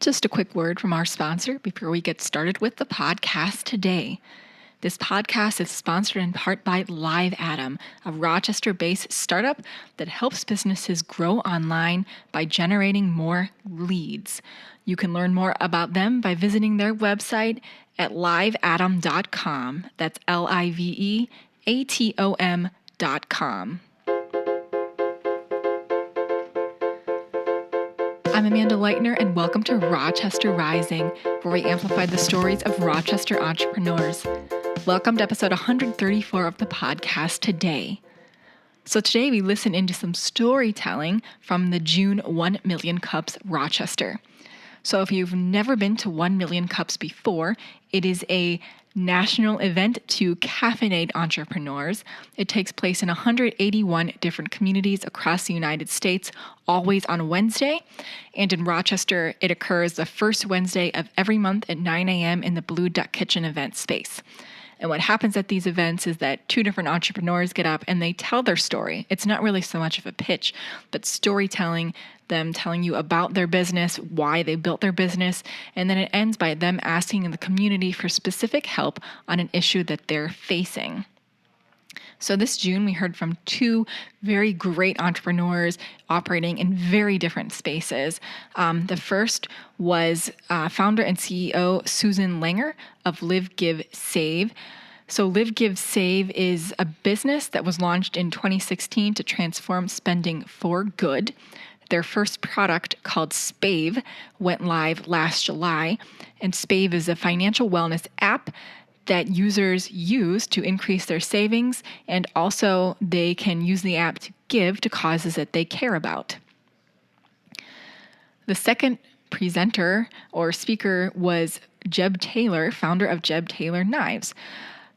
Just a quick word from our sponsor before we get started with the podcast today. This podcast is sponsored in part by LiveAtom, a Rochester-based startup that helps businesses grow online by generating more leads. You can learn more about them by visiting their website at liveatom.com. That's LiveAtom.com. I'm Amanda Leitner, and welcome to Rochester Rising, where we amplify the stories of Rochester entrepreneurs. Welcome to episode 134 of the podcast today. So today we listen into some storytelling from the June 1 Million Cups Rochester. So if you've never been to 1 Million Cups before, it is a national event to caffeinate entrepreneurs. It takes place in 181 different communities across the United States, always on Wednesday. And in Rochester, it occurs the first Wednesday of every month at 9 a.m. in the Bleu Duck Kitchen event space. And what happens at these events is that two different entrepreneurs get up and they tell their story. It's not really so much of a pitch, but storytelling, them telling you about their business, why they built their business, and then it ends by them asking the community for specific help on an issue that they're facing. So this June, we heard from two very great entrepreneurs operating in very different spaces. The first was founder and CEO Susan Langer of Live.Give.Save. So Live.Give.Save is a business that was launched in 2016 to transform spending for good. Their first product, called Spave, went live last July, and Spave is a financial wellness app that users use to increase their savings, and also they can use the app to give to causes that they care about. The second presenter or speaker was Jeb Taylor, founder of Jeb Taylor Knives.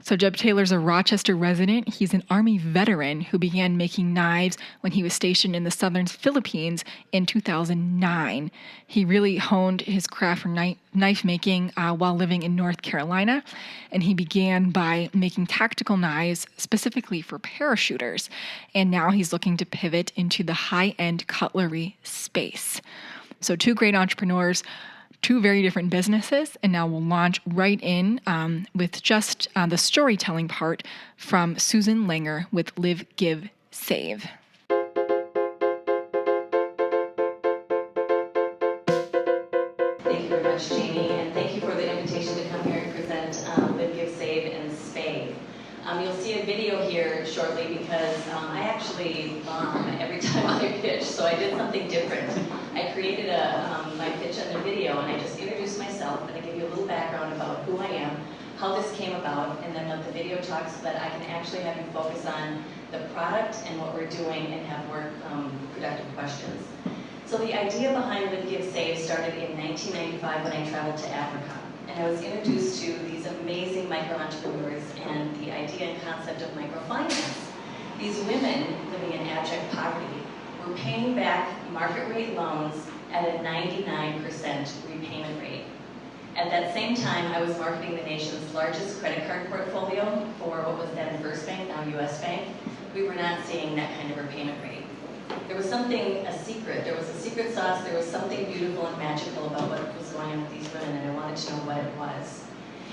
So Jeb Taylor's a Rochester resident. He's an Army veteran who began making knives when he was stationed in the southern Philippines in 2009. He really honed his craft for knife making while living in North Carolina, and he began by making tactical knives specifically for parachuters. And now he's looking to pivot into the high-end cutlery space. So two great entrepreneurs, two very different businesses, and now we'll launch right in with just the storytelling part from Susan Langer with Live.Give.Save. Thank you very much, Jamie, and thank you for the invitation to come here and present Live.Give.Save and Spave. You'll see a video here shortly because I actually bomb every time I pitch, so I did something different. I created my pitch in the video, and I just introduced myself, and I give you a little background about who I am, how this came about, and then let the video talk so that I can actually have you focus on the product and what we're doing and have more productive questions. So the idea behind Live.Give.Save started in 1995 when I traveled to Africa. And I was introduced to these amazing micro-entrepreneurs and the idea and concept of microfinance. These women living in abject poverty were paying back market rate loans at a 99% repayment rate. At that same time, I was marketing the nation's largest credit card portfolio for what was then First Bank, now US Bank. We were not seeing that kind of repayment rate. There was a secret sauce, there was something beautiful and magical about what was going on with these women, and I wanted to know what it was.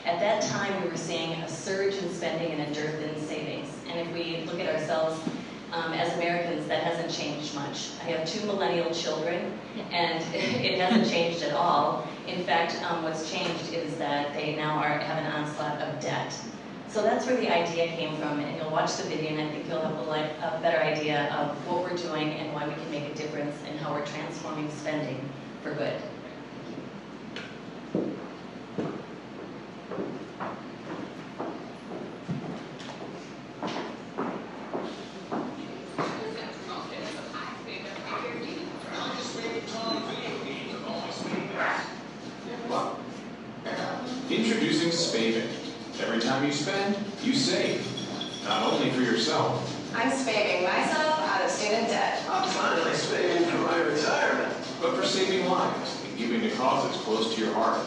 At that time, we were seeing a surge in spending and a dearth in savings. And if we look at ourselves as Americans, that hasn't changed much. I have two millennial children, and it hasn't changed at all. In fact, what's changed is that they now have an onslaught of debt. So that's where the idea came from, and you'll watch the video and I think you'll have a better idea of what we're doing and why we can make a difference and how we're transforming spending for good. Introducing Spaving. Every time you spend, you save. Not only for yourself. I'm spaving myself out of student debt. I'm finally spaving for my retirement. But for saving lives and giving to causes close to your heart.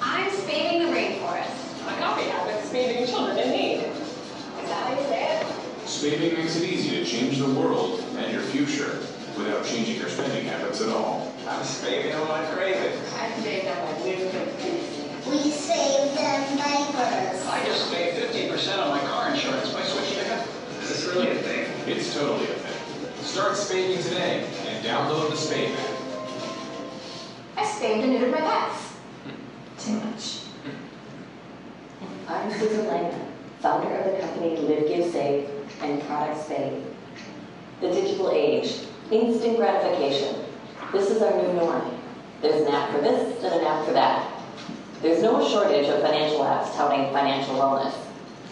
I'm spaving the rainforest. A coffee habit, spaving children in need. Is that how you say it? Spaving makes it easy to change the world and your future without changing your spending habits at all. I'm spaving on my cravings. I'm spaving today and download the Spave app. I spayed and neutered my pets. Too much. I'm Susan Langman, founder of the company Live.Give.Save and product Spave. The digital age, instant gratification. This is our new norm. There's an app for this and an app for that. There's no shortage of financial apps touting financial wellness.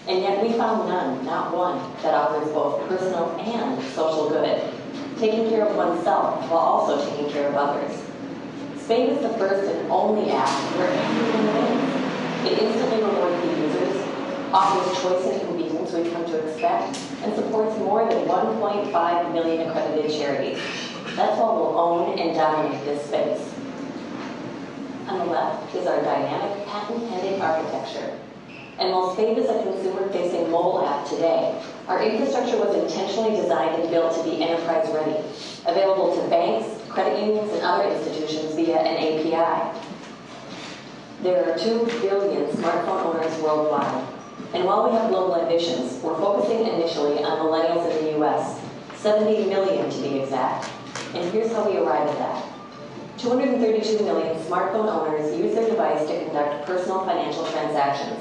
And yet we found none, not one, that offers both personal and social good, taking care of oneself while also taking care of others. Spave is the first and only app where everyone wins. It instantly rewards the users, offers choice and convenience we've come to expect, and supports more than 1.5 million accredited charities. That's why we'll own and dominate this space. On the left is our dynamic, patent-pending architecture. And while Spave is a consumer-facing mobile app today, our infrastructure was intentionally designed and built to be enterprise-ready, available to banks, credit unions, and other institutions via an API. There are 2 billion smartphone owners worldwide. And while we have global ambitions, we're focusing initially on millennials in the US, 70 million to be exact. And here's how we arrived at that. 232 million smartphone owners use their device to conduct personal financial transactions,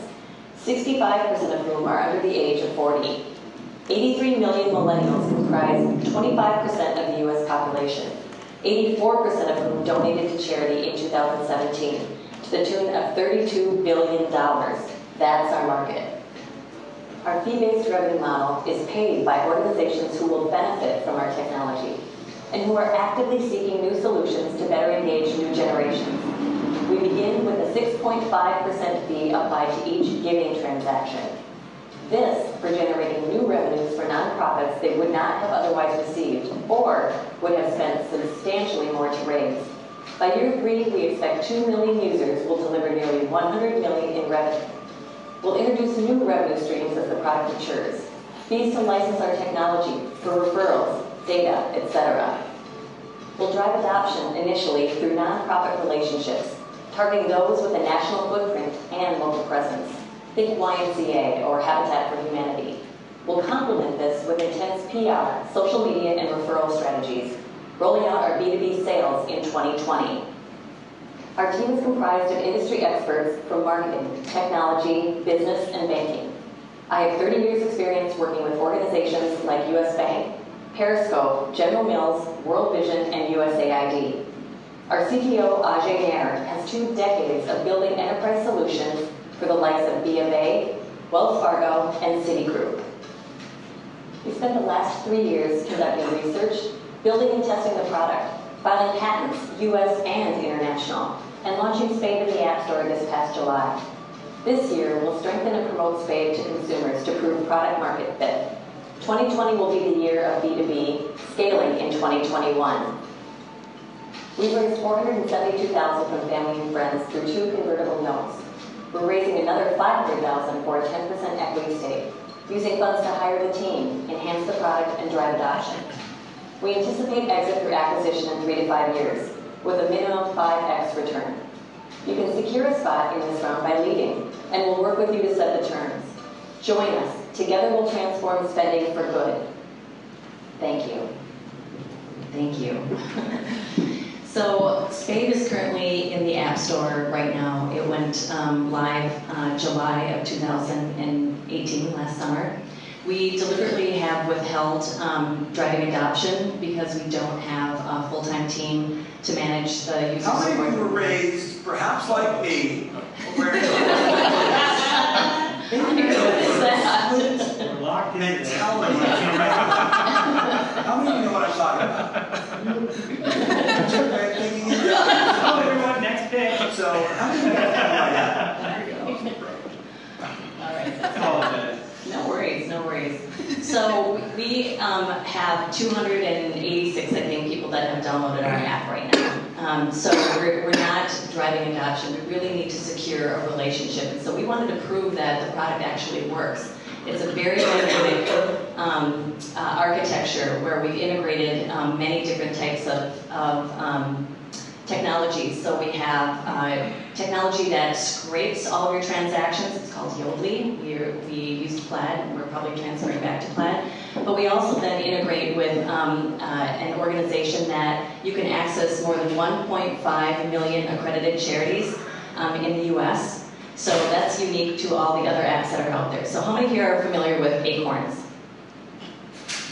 65% of whom are under the age of 40. 83 million millennials comprise 25% of the US population, 84% of whom donated to charity in 2017, to the tune of $32 billion. That's our market. Our fee-based revenue model is paid by organizations who will benefit from our technology and who are actively seeking new solutions to better engage new generations. We begin with a 6.5% fee applied to each giving transaction. This for generating new revenues for nonprofits they would not have otherwise received or would have spent substantially more to raise. By year 3, we expect 2 million users will deliver nearly 100 million in revenue. We'll introduce new revenue streams as the product matures. Fees to license our technology for referrals, data, etc. We'll drive adoption initially through nonprofit relationships, targeting those with a national footprint and local presence. Think YMCA or Habitat for Humanity. We'll complement this with intense PR, social media, and referral strategies, rolling out our B2B sales in 2020. Our team is comprised of industry experts from marketing, technology, business, and banking. I have 30 years experience working with organizations like US Bank, Periscope, General Mills, World Vision, and USAID. Our CTO, Ajay Nair, has 2 decades of building enterprise solutions for the likes of B of A, Wells Fargo, and Citigroup. We spent the last 3 years conducting research, building and testing the product, filing patents, US and international, and launching Spave in the App Store this past July. This year, we'll strengthen and promote Spave to consumers to prove product market fit. 2020 will be the year of B2B, scaling in 2021. We've raised $472,000 from family and friends through 2 convertible notes. We're raising another $500,000 for a 10% equity stake, using funds to hire the team, enhance the product, and drive adoption. We anticipate exit through acquisition in 3 to 5 years, with a minimum 5x return. You can secure a spot in this round by leading, and we'll work with you to set the terms. Join us. Together we'll transform spending for good. Thank you. Thank you. So Spave is currently in the App Store right now. It went live July of 2018, last summer. We deliberately have withheld driving adoption because we don't have a full-time team to manage the user support. How many of you were raised, perhaps like me, where We're locked in mentality? How many of you know what I'm talking about? Everyone, next pick. So, how many of you guys know like that? All right. No worries, no worries. So we have 286, I think, people that have downloaded our app right now. So we're not driving adoption. We really need to secure a relationship. And so we wanted to prove that the product actually works. It's a very dynamic architecture where we've integrated many different types of technology. So we have technology that scrapes all of your transactions. It's called Yodlee. We used Plaid, and we're probably transferring back to Plaid. But we also then integrate with an organization that you can access more than 1.5 million accredited charities in the US. So that's unique to all the other apps that are out there. So how many here are familiar with Acorns?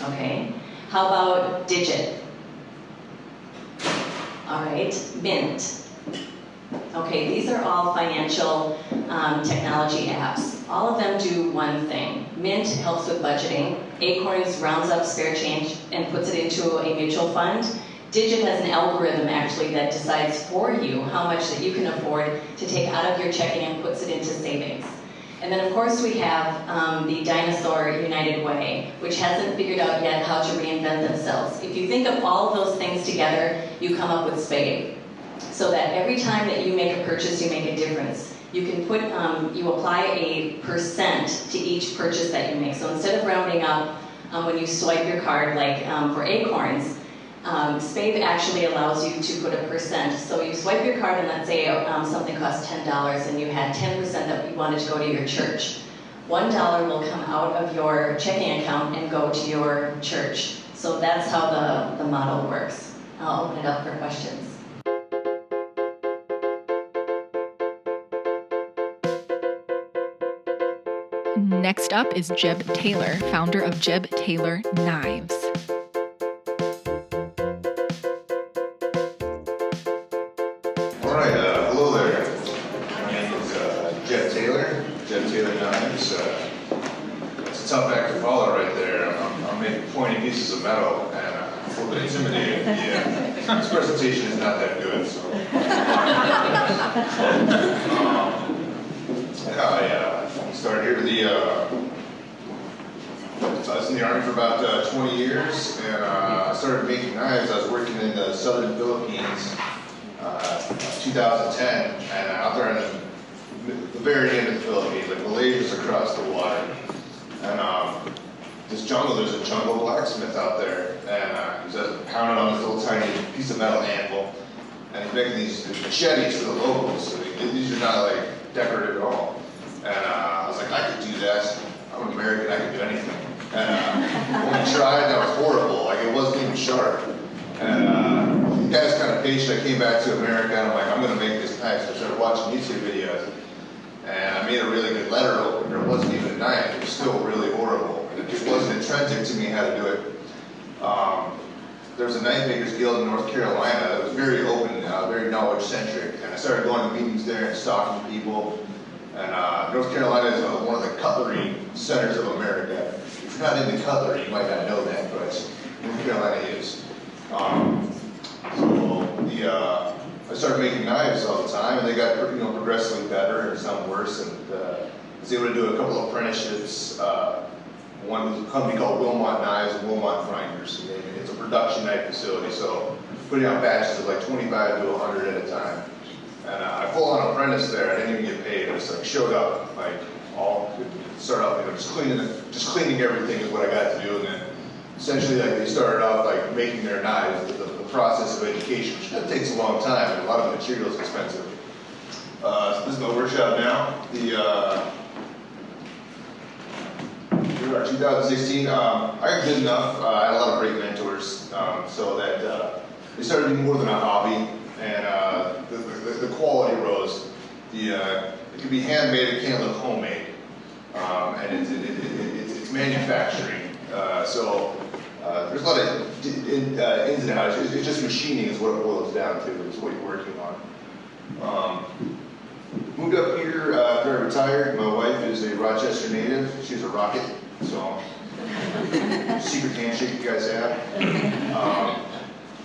Okay. How about Digit? All right, Mint. Okay, these are all financial technology apps. All of them do one thing. Mint helps with budgeting. Acorns rounds up spare change and puts it into a mutual fund. Digit has an algorithm actually that decides for you how much that you can afford to take out of your checking and puts it into savings. And then of course we have the dinosaur United Way, which hasn't figured out yet how to reinvent themselves. If you think of all of those things together, you come up with Spade. So that every time that you make a purchase, you make a difference. You can put, you apply a percent to each purchase that you make. So instead of rounding up when you swipe your card, like for Acorns, Spade actually allows you to put a percent. So you swipe your card and let's say something costs $10 and you had 10% that you wanted to go to your church. $1 will come out of your checking account and go to your church. So that's how the model works. I'll open it up for questions. Next up is Jeb Taylor, founder of Jeb Taylor Knives. Hello there. My name is Jeb Taylor Knives. It's a tough act to follow right there. I'm making pointy pieces of metal and it's a little bit intimidating. Yeah, this presentation is not that good, so. I started here I was in the Army for about 20 years and I started making knives. I was working in the southern Philippines 2010, and out there in the very end of the Philippines, like Malaysia's across the water, and there's a jungle blacksmith out there, and he's pounding on this little tiny piece of metal anvil, and he's making these machetes for the locals. So these are not like decorative at all. And I was like, I could do that. I'm an American, I could do anything. And when I tried, that was horrible. Like it wasn't even sharp. And the guy's kind of patient. I came back to America and I'm like, I'm going to make this knife. So I started watching YouTube videos. And I made a really good letter opener. It wasn't even a knife. It was still really horrible. And it just wasn't intrinsic to me how to do it. There was a knife makers guild in North Carolina that was very open, very knowledge-centric. And I started going to meetings there and stalking people. And North Carolina is one of the cutlery centers of America. If you're not into cutlery, you might not know that, but North Carolina is. I started making knives all the time, and they got progressively better, and some worse. And I was able to do a couple of apprenticeships. One was a company called Wilmot Knives and Wilmot Grinders. And it's a production knife facility, so putting out batches of like 25 to 100 at a time. And I full-on apprentice there. I didn't even get paid. I just like showed up, like start off, just cleaning everything is what I got to do, and then essentially like they started off like making their knives. The process of education, which takes a long time, and a lot of the material is expensive. So this is my workshop now. Here we are, 2016. I got good enough. I had a lot of great mentors, so that they started being more than a hobby, and the quality rose. It can be handmade, it can't look homemade, and it's manufacturing. There's a lot of ins and outs. It's just machining is what it boils down to. Is what you're working on. Moved up here after I retired. My wife is a Rochester native. She's a rocket. So secret handshake you guys have.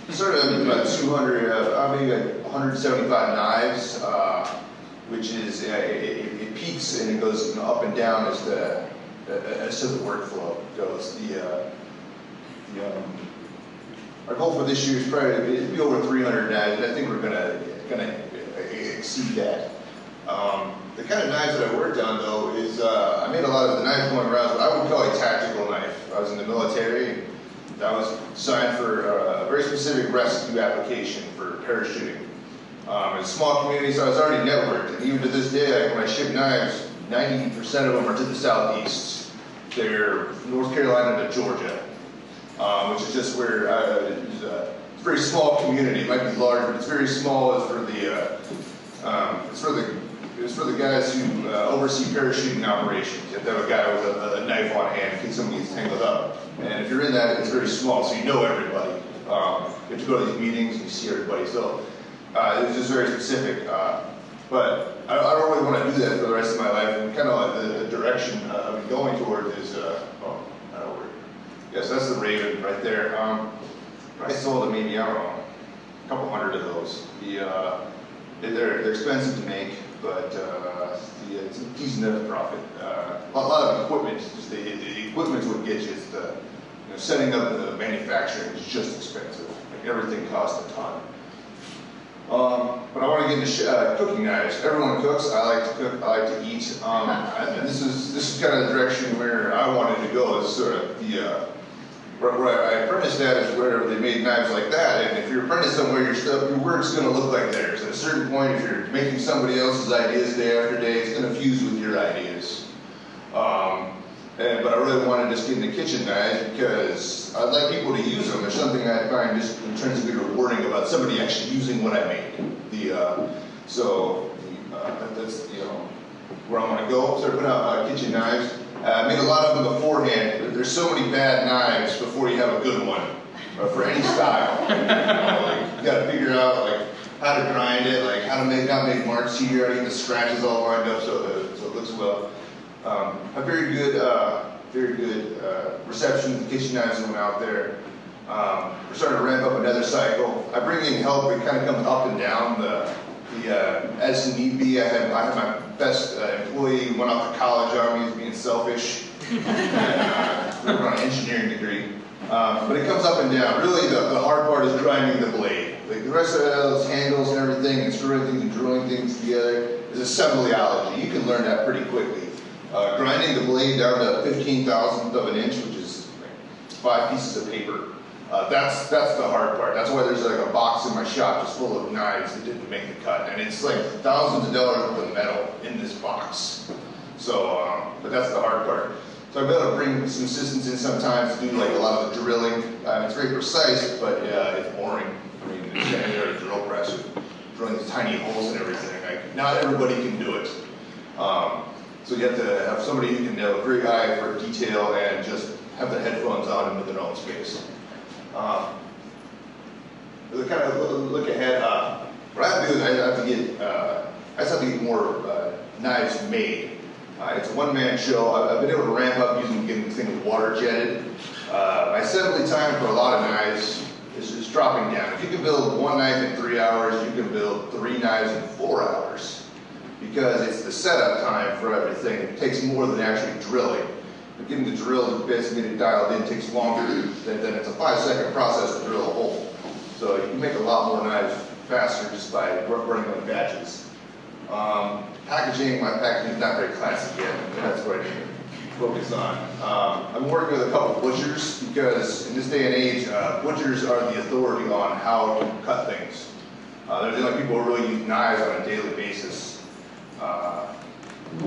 Started with about 200, maybe like 175 knives, which is it peaks and it goes up and down as to the workflow goes. Our goal for this year is probably to be over 300 knives, and I think we're gonna exceed that. The kind of knives that I worked on, though, is I made a lot of the knives going around what I would call a tactical knife. I was in the military, and I was designed for a very specific rescue application for parachuting. It's a small community, so I was already networked. And even to this day, like when I ship knives, 90% of them are to the southeast. They're North Carolina to Georgia, which is just where it's a very small community. It might be large, but it's very small. It's for the guys who oversee parachuting operations. You have to have a guy with a knife on hand in case somebody gets tangled up. And if you're in that, it's very small, so you know everybody. You have to go to these meetings and you see everybody. So it was just very specific. But I don't really want to do that for the rest of my life. And kind of like the direction I'm going toward is, yes, that's the Raven right there. I sold maybe, I don't know, a couple hundred of those. They're expensive to make, but it's a decent enough profit. A lot of equipment, just the equipment's what gets you. Setting up the manufacturing is just expensive. Like everything costs a ton. But I want to get into cooking knives. Everyone cooks. I like to cook. I like to eat. And this is kind of the direction where I wanted to go. Is sort of where I apprenticed at is where they made knives like that. And if you're apprenticed somewhere, your work's going to look like theirs. At a certain point, if you're making somebody else's ideas day after day, it's going to fuse with your ideas. But I really wanted to just get into kitchen knives because I'd like people to use them. There's something I find just intrinsically rewarding about somebody actually using what I made. That's where I want to go. Start putting out kitchen knives. I made a lot of them beforehand. There's so many bad knives before you have a good one for any style. You got to figure out how to grind it, how to not make marks here, get the scratches all lined up so it looks well. A very good reception of the kitchen knives that went out there. We're starting to ramp up another cycle. I bring in help. It kind of comes up and down. As need be, I have my best employee went off to college on me. He's being selfish. We're on an engineering degree. But it comes up and down. Really, the hard part is grinding the blade. Like the rest of those handles and everything, and screwing things and drilling things together is assemblyology. You can learn that pretty quickly. Grinding the blade down to 1/15,000th of an inch, which is 5 pieces of paper. That's the hard part. That's why there's a box in my shop just full of knives that didn't make the cut, and it's thousands of dollars worth of metal in this box. So, but that's the hard part. So I've got to bring some assistants in sometimes to do a lot of the drilling. It's very precise, but it's boring. I mean, it's standing there at a drill press, drilling these tiny holes and everything. Not everybody can do it. So you have to have somebody who can have a very eye for detail and just have the headphones on into their own space. To kind of look ahead, what I have to do is I just have to get more knives made. It's a one-man show. I've been able to ramp up getting things water jetted. My assembly time for a lot of knives is dropping down. If you can build one knife in 3 hours, you can build 3 knives in 4 hours. Because it's the setup time for everything. It takes more than actually drilling. But getting the drill bits and getting it dialed in takes longer than it's a 5-second process to drill a hole. So you can make a lot more knives faster just by running them in batches. Packaging, my packaging is not very classy yet. That's what I need to focus on. I'm working with a couple butchers because in this day and age, butchers are the authority on how to cut things. They're the only people who really use knives on a daily basis.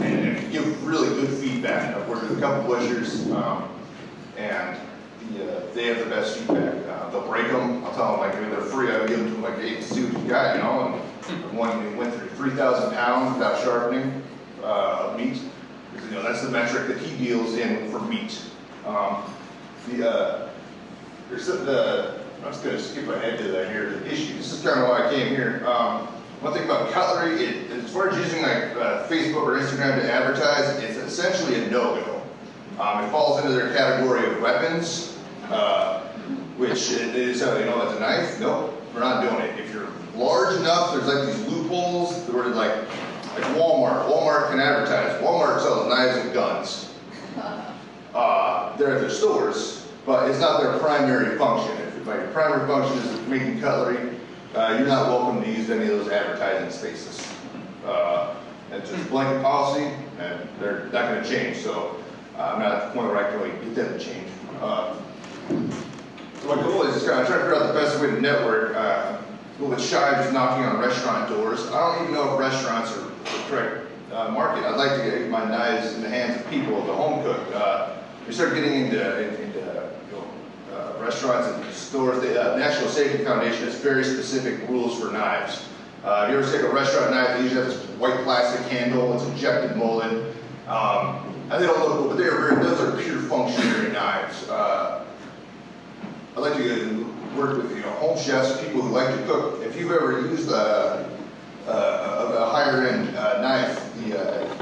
And give really good feedback. I've worked with a couple butchers, and they have the best feedback. They'll break them. I'll tell them they're free. I'll give them to them hey, see what you got, And one went through 3,000 pounds without sharpening of meat. That's the metric that he deals in for meat. I'm just going to skip ahead to that here. The issue. This is kind of why I came here. One thing about cutlery, as far as using Facebook or Instagram to advertise, it's essentially a no-go. It falls into their category of weapons, which is, that's a knife. Nope, we're not doing it. If you're large enough, there's these loopholes where like Walmart. Walmart can advertise. Walmart sells knives and guns. They're at their stores, but it's not their primary function. If your primary function is making cutlery, you're not welcome to use any of those advertising spaces. It's just blanket policy, and they're not going to change. So I'm not at the point where I can really get them to change. So my goal is just kind of trying to figure out the best way to network. little bit shy of just knocking on restaurant doors. I don't even know if restaurants are the correct market. I'd like to get my knives in the hands of people, the home cook. We start getting into restaurants and stores. The National Safety Foundation has very specific rules for knives. If you ever take a restaurant knife, they usually have this white plastic handle. It's injected molded. And they don't look good, but those are pure functionary knives. I like to work with home chefs, people who like to cook. If you've ever used a higher end knife,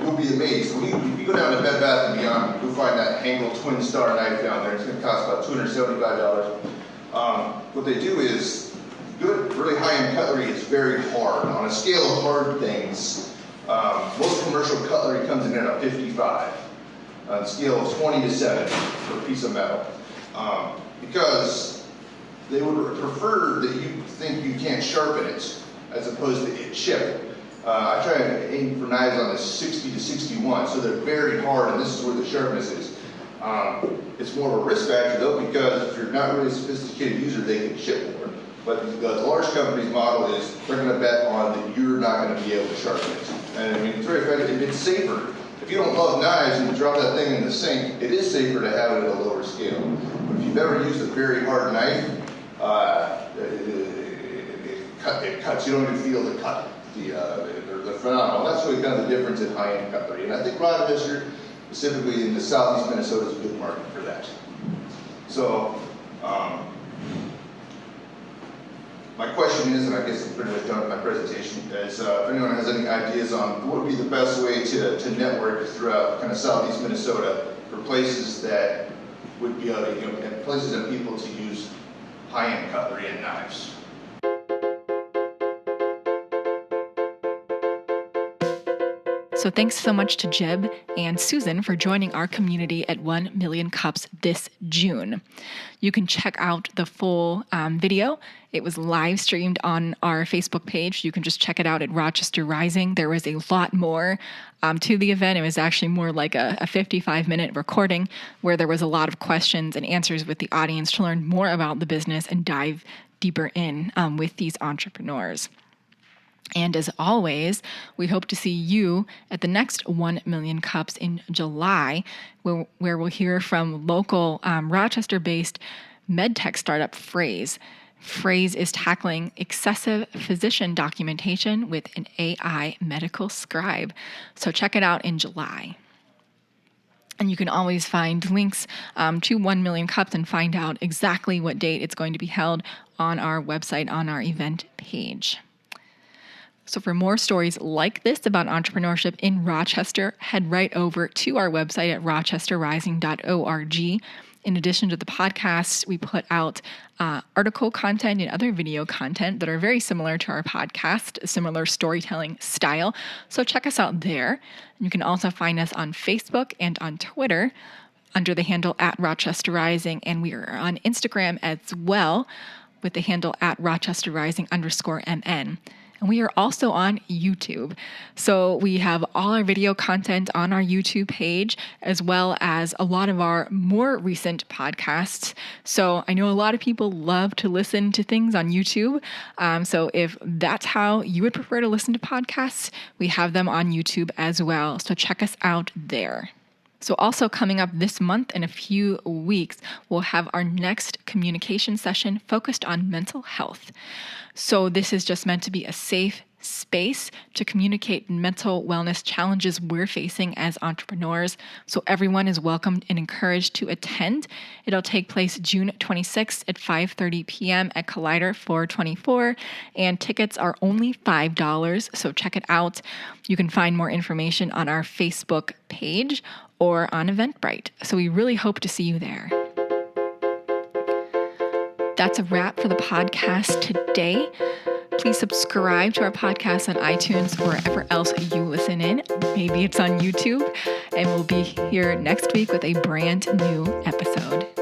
you'll be amazed. When you go down to Bed Bath & Beyond, you'll find that Hangul Twin Star knife down there. It's going to cost about $275. What they do is, good, really high-end cutlery is very hard. On a scale of hard things, most commercial cutlery comes in at a 55. On a scale of 20 to 7 for a piece of metal. Because they would prefer that you think you can't sharpen it as opposed to it chip. I try to aim for knives on the 60 to 61, so they're very hard, and this is where the sharpness is. It's more of a risk factor though, because if you're not really a sophisticated user, they can chip more. But the large company's model is they're going to bet on that you're not going to be able to sharpen it. And I mean, it's very effective. It's safer. If you don't love knives and you drop that thing in the sink, it is safer to have it at a lower scale. But if you've ever used a very hard knife, it cuts. You don't even feel the cut. They're phenomenal. That's really kind of the difference in high-end cutlery. And I think Rochester, specifically in the southeast Minnesota, is a good market for that. So, my question is, and I guess I'm pretty much done with my presentation, is if anyone has any ideas on what would be the best way to network throughout kind of southeast Minnesota for places that would be able to, places and people to use high-end cutlery and knives. So thanks so much to Jeb and Susan for joining our community at 1 Million Cups this June. You can check out the full video. It was live streamed on our Facebook page. You can just check it out at Rochester Rising. There was a lot more to the event. It was actually more like a 55-minute recording where there was a lot of questions and answers with the audience to learn more about the business and dive deeper in with these entrepreneurs. And as always, we hope to see you at the next 1 Million Cups in July, where we'll hear from local Rochester-based medtech startup Phrase. Phrase is tackling excessive physician documentation with an AI medical scribe. So check it out in July. And you can always find links to 1 Million Cups and find out exactly what date it's going to be held on our website, on our event page. So for more stories like this about entrepreneurship in Rochester, head right over to our website at rochesterrising.org. In addition to the podcasts, we put out article content and other video content that are very similar to our podcast, a similar storytelling style. So check us out there. You can also find us on Facebook and on Twitter under the handle at Rochester Rising, and we are on Instagram as well with the handle at RochesterRising_MN. And we are also on YouTube. So we have all our video content on our YouTube page, as well as a lot of our more recent podcasts. So I know a lot of people love to listen to things on YouTube. So if that's how you would prefer to listen to podcasts, we have them on YouTube as well. So check us out there. So also coming up this month in a few weeks, we'll have our next communication session focused on mental health. So this is just meant to be a safe space to communicate mental wellness challenges we're facing as entrepreneurs. So everyone is welcomed and encouraged to attend. It'll take place June 26th at 5:30 p.m. at Collider 424, and tickets are only $5, so check it out. You can find more information on our Facebook page or on Eventbrite. So we really hope to see you there. That's a wrap for the podcast today. Please subscribe to our podcast on iTunes or wherever else you listen in. Maybe it's on YouTube. And we'll be here next week with a brand new episode.